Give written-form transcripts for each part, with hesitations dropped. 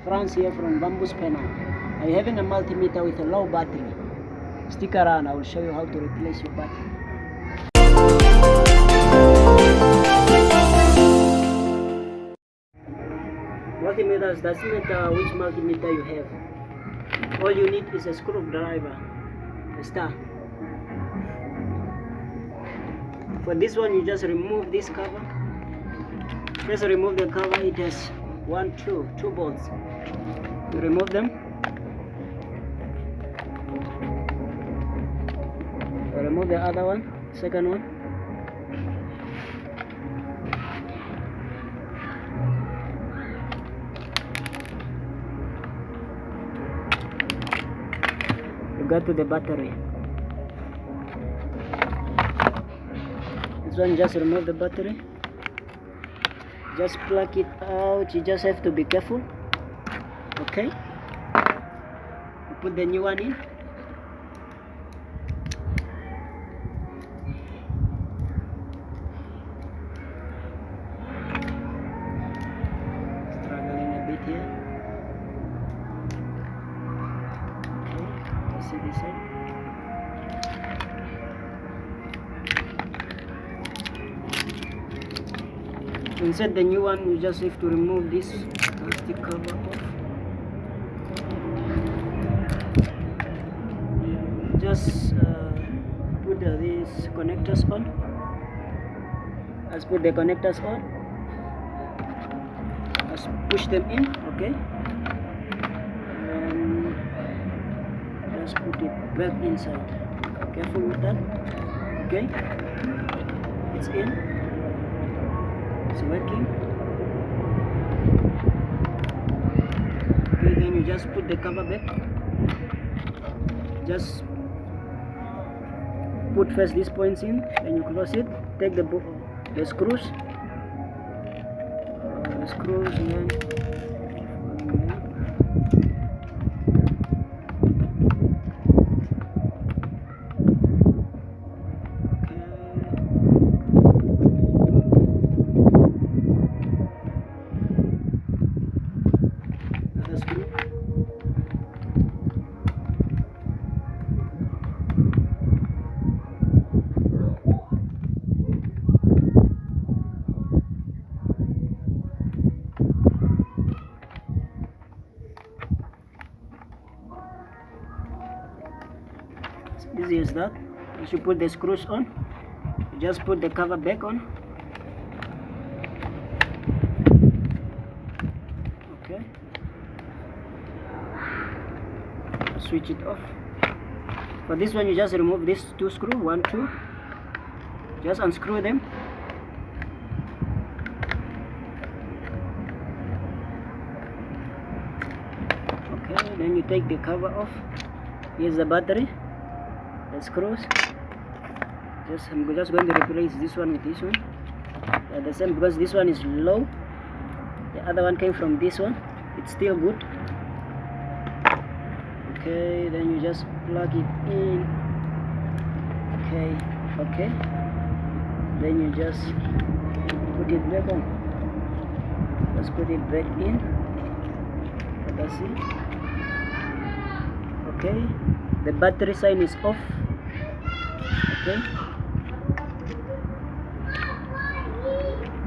France here from Bamboo Penang. Are you having a multimeter with a low battery? Stick around, I will show you how to replace your battery. Multimeters, doesn't matter which multimeter you have. All you need is a screwdriver, a star. For this one, you just remove this cover. Just remove the cover. It has two bolts. You remove them. You remove the other one, second one. You go to the battery. This one, just remove the battery. Just plug it out. You just have to be careful. Okay. You put the new one in. Struggling a bit here. Okay. Let's see this side. To insert the new one, you just have to remove this plastic cover off. Just put these connectors on. Let's put the connectors on. Let's push them in, okay? And just put it back inside. Careful with that. Okay? It's in. It's working. Okay, then you just put the cover back. Just put first these points in, then you close it. Take the screws. The screws, and then easy as that. You should put the screws on. You just put the cover back on. Okay. Switch it off. For this one, you just remove these two screws, 1, 2. Just unscrew them. Okay, then you take the cover off. Here's the battery. The screws. I'm just going to replace this one with this one. They're the same because this one is low. The other one came from this one. It's still good. Okay, then you just plug it in. Okay. Then you just put it back on. Just put it back in. Let us see. Okay. The battery sign is off. Okay.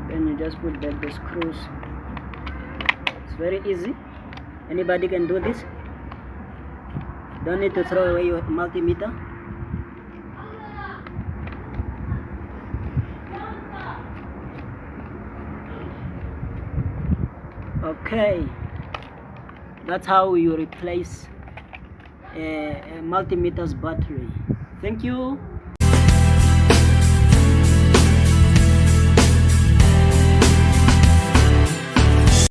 Then you just put back the screws. It's very easy. Anybody can do this. Don't need to throw away your multimeter. Okay. That's how you replace a multimeter's battery. Thank you.